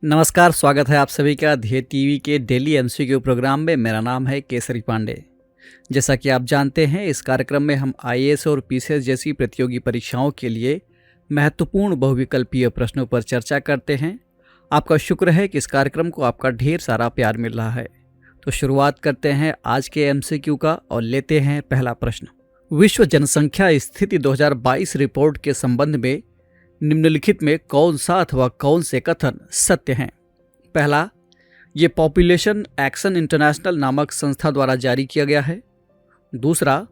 नमस्कार, स्वागत है आप सभी का ध्येय टीवी के डेली एमसीक्यू प्रोग्राम में। मेरा नाम है केसरी पांडे। जैसा कि आप जानते हैं, इस कार्यक्रम में हम आईएएस और पीसीएस जैसी प्रतियोगी परीक्षाओं के लिए महत्वपूर्ण बहुविकल्पीय प्रश्नों पर चर्चा करते हैं। आपका शुक्र है कि इस कार्यक्रम को आपका ढेर सारा प्यार मिल रहा है। तो शुरुआत करते हैं आज के एमसीक्यू का और लेते हैं पहला प्रश्न। विश्व जनसंख्या स्थिति 2022 रिपोर्ट के संबंध में निम्नलिखित में कौन सा अथवा कौन से कथन सत्य हैं? पहला, ये पॉपुलेशन एक्शन इंटरनेशनल नामक संस्था द्वारा जारी किया गया है। दूसरा,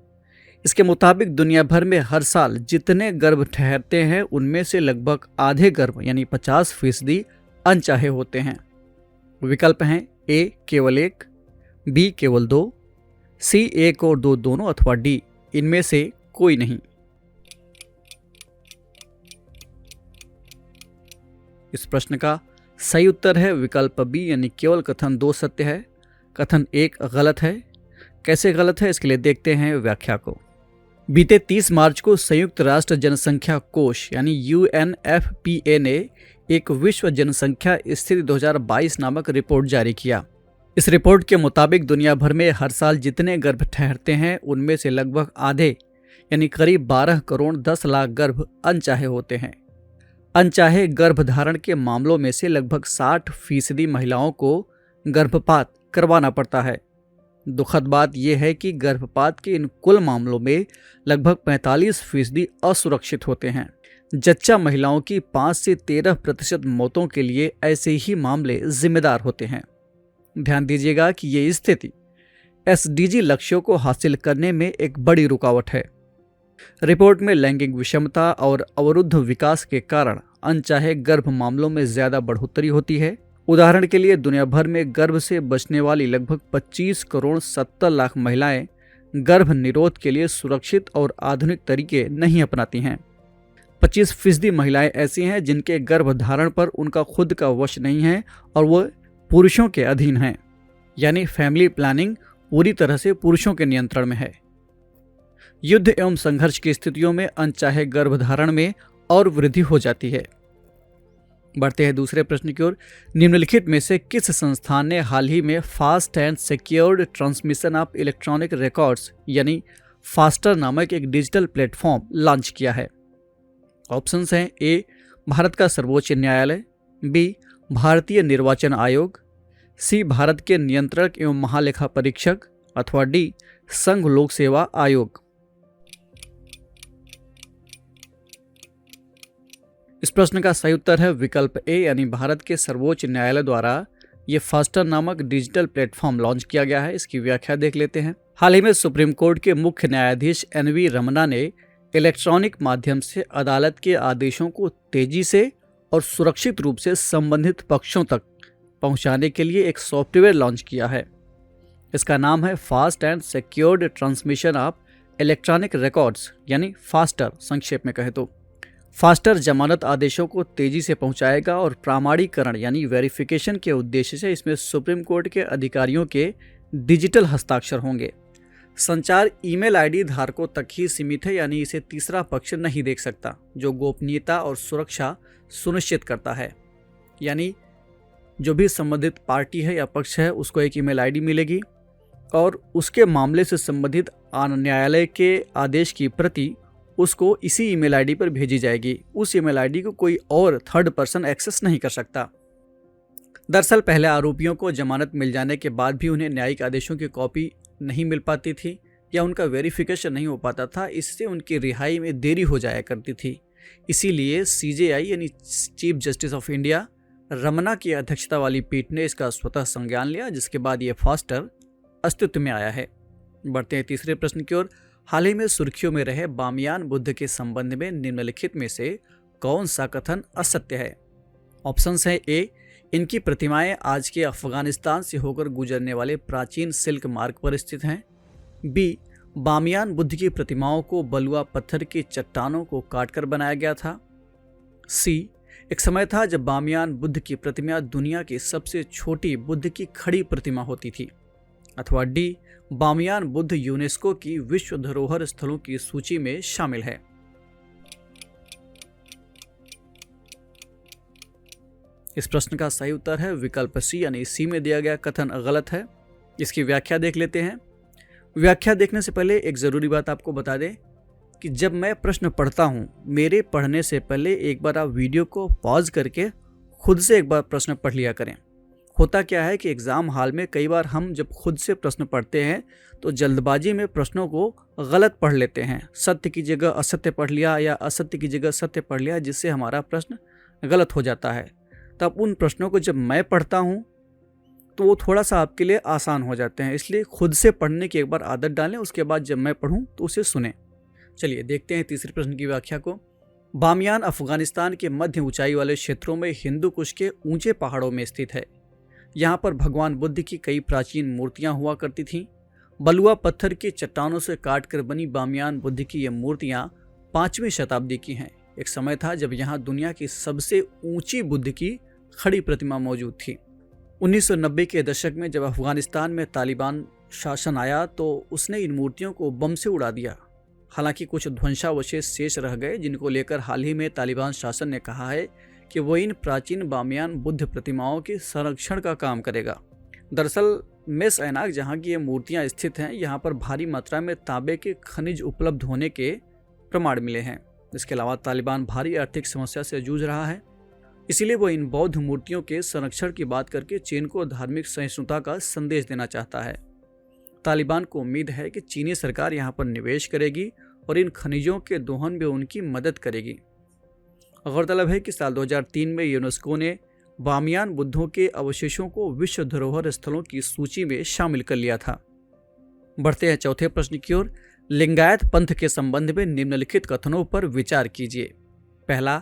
इसके मुताबिक दुनिया भर में हर साल जितने गर्भ ठहरते हैं उनमें से लगभग आधे गर्भ यानी 50% अनचाहे होते हैं। विकल्प हैं ए केवल एक, बी केवल दो, सी एक और दो दोनों, अथवा डी इनमें से कोई नहीं। इस प्रश्न का सही उत्तर है विकल्प बी यानी केवल कथन 2 सत्य है, कथन 1 गलत है। कैसे गलत है, इसके लिए देखते हैं व्याख्या को। बीते 30 मार्च को संयुक्त राष्ट्र जनसंख्या कोष यानी यूएनएफपीए ने एक विश्व जनसंख्या स्थिति 2022 नामक रिपोर्ट जारी किया। इस रिपोर्ट के मुताबिक दुनिया भर में हर साल जितने गर्भ ठहरते हैं उनमें से लगभग आधे यानी करीब 12 करोड़ 10 लाख गर्भ अनचाहे होते हैं। अनचाहे गर्भधारण के मामलों में से लगभग 60% महिलाओं को गर्भपात करवाना पड़ता है। दुखद बात यह है कि गर्भपात के इन कुल मामलों में लगभग 45% असुरक्षित होते हैं। जच्चा महिलाओं की 5 से 13% मौतों के लिए ऐसे ही मामले जिम्मेदार होते हैं। ध्यान दीजिएगा कि ये स्थिति एसडीजी लक्ष्यों को हासिल करने में एक बड़ी रुकावट है। रिपोर्ट में लैंगिक विषमता और अवरुद्ध विकास के कारण अनचाहे गर्भ मामलों में ज्यादा बढ़ोतरी होती है। उदाहरण के लिए दुनिया भर में गर्भ से बचने वाली लगभग 25 करोड़ 70 लाख महिलाएं गर्भ निरोध के लिए सुरक्षित और आधुनिक तरीके नहीं अपनाती हैं। 25% महिलाएं ऐसी हैं जिनके गर्भधारण पर उनका खुद का वश नहीं है और वह पुरुषों के अधीन हैं, यानी फैमिली प्लानिंग पूरी तरह से पुरुषों के नियंत्रण में है। युद्ध एवं संघर्ष की स्थितियों में अनचाहे गर्भधारण में और वृद्धि हो जाती है। बढ़ते हैं दूसरे प्रश्न की ओर। निम्नलिखित में से किस संस्थान ने हाल ही में fast and secured transmission of electronic records यानी फास्टर नामक एक डिजिटल प्लेटफॉर्म लॉन्च किया है? ऑप्शंस हैं ए भारत का सर्वोच्च न्यायालय, बी भारतीय निर्वाचन आयोग, सी भारत के नियंत्रक एवं महालेखा परीक्षक, अथवा डी संघ लोक सेवा आयोग। इस प्रश्न का सही उत्तर है विकल्प ए यानी भारत के सर्वोच्च न्यायालय द्वारा ये फास्टर नामक डिजिटल प्लेटफॉर्म लॉन्च किया गया है। इसकी व्याख्या देख लेते हैं। हाल ही में सुप्रीम कोर्ट के मुख्य न्यायाधीश एनवी रमना ने इलेक्ट्रॉनिक माध्यम से अदालत के आदेशों को तेजी से और सुरक्षित रूप से संबंधित पक्षों तक पहुंचाने के लिए एक सॉफ्टवेयर लॉन्च किया है। इसका नाम है fast and secured transmission of electronic records यानी फास्टर, संक्षेप में कहे तो। फास्टर जमानत आदेशों को तेजी से पहुंचाएगा और प्रमाणीकरण यानी वेरिफिकेशन के उद्देश्य से इसमें सुप्रीम कोर्ट के अधिकारियों के डिजिटल हस्ताक्षर होंगे। संचार ईमेल आईडी धारकों तक ही सीमित है, यानी इसे तीसरा पक्ष नहीं देख सकता, जो गोपनीयता और सुरक्षा सुनिश्चित करता है। यानी जो भी संबंधित पार्टी है या पक्ष है उसको एक ईमेल आईडी मिलेगी और उसके मामले से संबंधित न्यायालय के आदेश की प्रति उसको इसी ईमेल आईडी पर भेजी जाएगी। उस ईमेल आईडी को कोई और थर्ड पर्सन एक्सेस नहीं कर सकता। दरअसल पहले आरोपियों को जमानत मिल जाने के बाद भी उन्हें न्यायिक आदेशों की कॉपी नहीं मिल पाती थी या उनका वेरिफिकेशन नहीं हो पाता था। इससे उनकी रिहाई में देरी हो जाया करती थी। इसीलिए सीजेआई यानी chief justice of India Ramana की अध्यक्षता वाली पीठ ने इसका स्वतः संज्ञान लिया, जिसके बाद ये फास्टर अस्तित्व में आया है। बढ़ते हैं तीसरे प्रश्न की ओर। हाल ही में सुर्खियों में रहे बामियान बुद्ध के संबंध में निम्नलिखित में से कौन सा कथन असत्य है? ऑप्शंस है ए इनकी प्रतिमाएं आज के अफगानिस्तान से होकर गुजरने वाले प्राचीन सिल्क मार्ग पर स्थित हैं, बी बामियान बुद्ध की प्रतिमाओं को बलुआ पत्थर की चट्टानों को काटकर बनाया गया था, सी एक समय था जब बामियान बुद्ध की प्रतिमा दुनिया की सबसे छोटी बुद्ध की खड़ी प्रतिमा होती थी, अथवा डी बामियान बुद्ध यूनेस्को की विश्व धरोहर स्थलों की सूची में शामिल है। इस प्रश्न का सही उत्तर है विकल्प सी यानी सी में दिया गया कथन गलत है। इसकी व्याख्या देख लेते हैं। व्याख्या देखने से पहले एक ज़रूरी बात आपको बता दें कि जब मैं प्रश्न पढ़ता हूँ, मेरे पढ़ने से पहले एक बार आप वीडियो को पॉज करके खुद से एक बार प्रश्न पढ़ लिया करें। होता क्या है कि एग्ज़ाम हॉल में कई बार हम जब खुद से प्रश्न पढ़ते हैं तो जल्दबाजी में प्रश्नों को गलत पढ़ लेते हैं। सत्य की जगह असत्य पढ़ लिया या असत्य की जगह सत्य पढ़ लिया, जिससे हमारा प्रश्न गलत हो जाता है। तब उन प्रश्नों को जब मैं पढ़ता हूँ तो वो थोड़ा सा आपके लिए आसान हो जाते हैं। इसलिए खुद से पढ़ने की एक बार आदत डालें, उसके बाद जब मैं पढ़ूँ तो उसे सुनें। चलिए देखते हैं तीसरे प्रश्न की व्याख्या को। बामियान अफगानिस्तान के मध्य ऊंचाई वाले क्षेत्रों में हिंदू कुश के ऊंचे पहाड़ों में स्थित है। यहाँ पर भगवान बुद्ध की कई प्राचीन मूर्तियाँ हुआ करती थीं। बलुआ पत्थर की चट्टानों से काटकर बनी बामियान बुद्ध की ये मूर्तियाँ 5वीं शताब्दी की हैं। एक समय था जब यहाँ दुनिया की सबसे ऊंची बुद्ध की खड़ी प्रतिमा मौजूद थी। 1990 के दशक में जब अफगानिस्तान में तालिबान शासन आया तो उसने इन मूर्तियों को बम से उड़ा दिया। हालांकि कुछ ध्वंसावशेष शेष रह गए, जिनको लेकर हाल ही में तालिबान शासन ने कहा है कि वो इन प्राचीन बामियान बुद्ध प्रतिमाओं के संरक्षण का काम करेगा। दरअसल मेस ऐनाक जहाँ की ये मूर्तियाँ स्थित हैं, यहाँ पर भारी मात्रा में तांबे के खनिज उपलब्ध होने के प्रमाण मिले हैं। इसके अलावा तालिबान भारी आर्थिक समस्या से जूझ रहा है, इसीलिए वो इन बौद्ध मूर्तियों के संरक्षण की बात करके चीन को धार्मिक सहिष्णुता का संदेश देना चाहता है। तालिबान को उम्मीद है कि चीनी सरकार यहाँ पर निवेश करेगी और इन खनिजों के दोहन में उनकी मदद करेगी। गौरतलब है कि साल 2003 में यूनेस्को ने बामियान बुद्धों के अवशेषों को विश्व धरोहर स्थलों की सूची में शामिल कर लिया था। बढ़ते हैं चौथे प्रश्न की ओर। लिंगायत पंथ के संबंध में निम्नलिखित कथनों पर विचार कीजिए। पहला,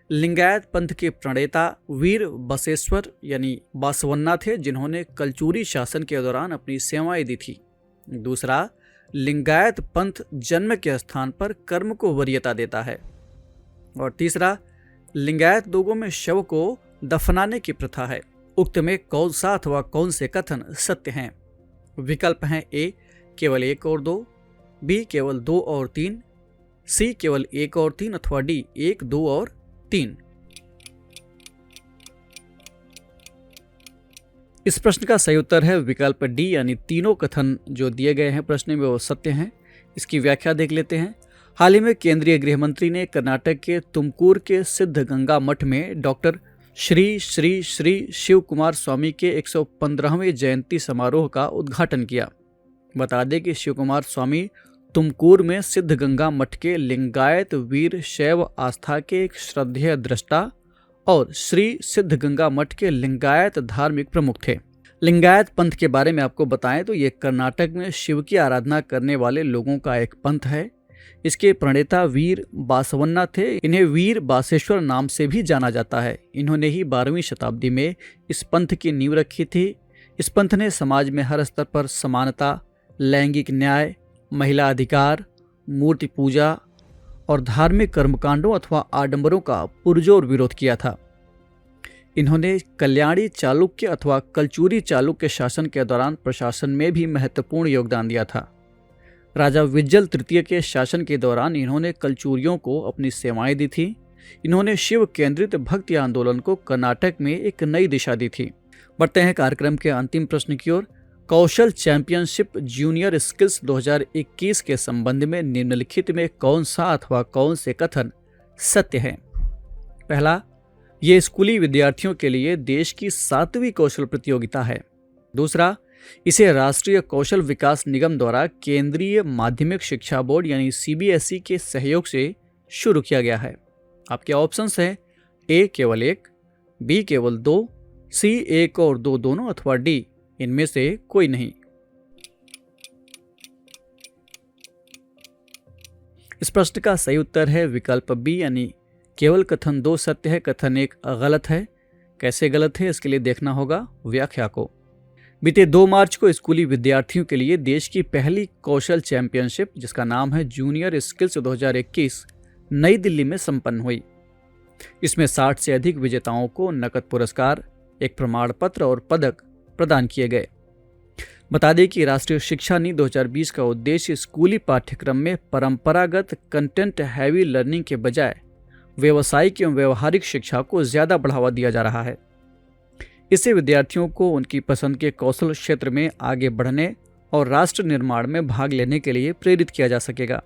लिंगायत पंथ के प्रणेता वीर बसेश्वर यानी बासवन्ना थे, जिन्होंने कलचुरी शासन के दौरान अपनी सेवाएं दी थी। दूसरा, लिंगायत पंथ जन्म के स्थान पर कर्म को वरीयता देता है। और तीसरा, लिंगायत लोगों में शव को दफनाने की प्रथा है। उक्त में कौन सा अथवा कौन से कथन सत्य हैं? विकल्प हैं ए केवल 1 और 2, बी केवल 2 और 3, सी केवल 1 और 3 अथवा डी 1, 2 और 3। इस प्रश्न का सही उत्तर है विकल्प डी यानी तीनों कथन जो दिए गए हैं प्रश्न में वो सत्य हैं। इसकी व्याख्या देख लेते हैं। हाल ही में केंद्रीय गृह मंत्री ने कर्नाटक के तुमकुर के सिद्धगंगा मठ में डॉक्टर श्री श्री श्री शिव कुमार स्वामी के 115वें जयंती समारोह का उद्घाटन किया। बता दें कि शिव कुमार स्वामी तुमकुर में सिद्धगंगा मठ के लिंगायत वीर शैव आस्था के एक श्रद्धेय दृष्टा और श्री सिद्धगंगा मठ के लिंगायत धार्मिक प्रमुख थे। लिंगायत पंथ के बारे में आपको बताएं तो ये कर्नाटक में शिव की आराधना करने वाले लोगों का एक पंथ है। इसके प्रणेता वीर बासवन्ना थे। इन्हें वीर बासेश्वर नाम से भी जाना जाता है। इन्होंने ही 12वीं शताब्दी में इस पंथ की नींव रखी थी। इस पंथ ने समाज में हर स्तर पर समानता, लैंगिक न्याय, महिला अधिकार, मूर्ति पूजा और धार्मिक कर्मकांडों अथवा आडंबरों का पुरजोर विरोध किया था। इन्होंने कल्याणी चालुक्य अथवा कलचुरी चालुक्य शासन के दौरान प्रशासन में भी महत्वपूर्ण योगदान दिया था। राजा विज्जल तृतीय के शासन के दौरान इन्होंने कलचुरियों को अपनी सेवाएं दी थी। इन्होंने शिव केंद्रित भक्ति आंदोलन को कर्नाटक में एक नई दिशा दी थी। बढ़ते हैं कार्यक्रम के अंतिम प्रश्न की ओर। कौशल चैंपियनशिप जूनियर स्किल्स 2021 के संबंध में निम्नलिखित में कौन सा अथवा कौन से कथन सत्य हैं? पहला, ये स्कूली विद्यार्थियों के लिए देश की 7वीं कौशल प्रतियोगिता है। दूसरा, इसे राष्ट्रीय कौशल विकास निगम द्वारा केंद्रीय माध्यमिक शिक्षा बोर्ड यानी CBSE के सहयोग से शुरू किया गया है। आपके ऑप्शंस हैं ए केवल 1, बी केवल 2, सी 1 और 2 दोनों अथवा डी इनमें से कोई नहीं। इस प्रश्न का सही उत्तर है विकल्प बी यानी केवल कथन 2 सत्य है, कथन 1 गलत है। कैसे गलत है इसके लिए देखना होगा व्याख्या को। बीते 2 मार्च को स्कूली विद्यार्थियों के लिए देश की पहली कौशल चैंपियनशिप जिसका नाम है जूनियर स्किल्स 2021 नई दिल्ली में संपन्न हुई। इसमें 60 से अधिक विजेताओं को नकद पुरस्कार, एक प्रमाण पत्र और पदक प्रदान किए गए। बता दें कि राष्ट्रीय शिक्षा नीति 2020 का उद्देश्य स्कूली पाठ्यक्रम में परंपरागत कंटेंट हैवी लर्निंग के बजाय व्यावसायिक एवं व्यवहारिक शिक्षा को ज्यादा बढ़ावा दिया जा रहा है। इससे विद्यार्थियों को उनकी पसंद के कौशल क्षेत्र में आगे बढ़ने और राष्ट्र निर्माण में भाग लेने के लिए प्रेरित किया जा सकेगा।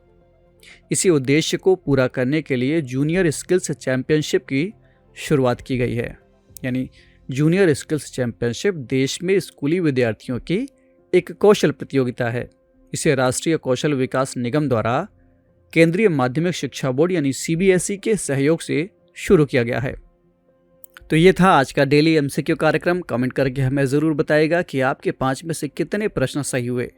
इसी उद्देश्य को पूरा करने के लिए जूनियर स्किल्स चैंपियनशिप की शुरुआत की गई है। यानी जूनियर स्किल्स चैंपियनशिप देश में स्कूली विद्यार्थियों की एक कौशल प्रतियोगिता है। इसे राष्ट्रीय कौशल विकास निगम द्वारा केंद्रीय माध्यमिक शिक्षा बोर्ड यानी CBSE के सहयोग से शुरू किया गया है। तो ये था आज का डेली MCQ कार्यक्रम। कमेंट करके हमें ज़रूर बताइएगा कि आपके 5 में से कितने प्रश्न सही हुए।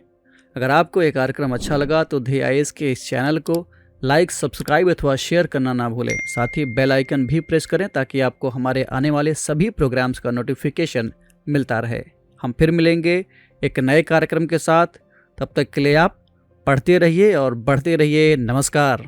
अगर आपको ये कार्यक्रम अच्छा लगा तो ध्येय IAS के इस चैनल को लाइक, सब्सक्राइब अथवा शेयर करना ना भूलें। साथ ही बेल आइकन भी प्रेस करें ताकि आपको हमारे आने वाले सभी प्रोग्राम्स का नोटिफिकेशन मिलता रहे। हम फिर मिलेंगे एक नए कार्यक्रम के साथ। तब तक के लिए आप पढ़ते रहिए और बढ़ते रहिए। नमस्कार।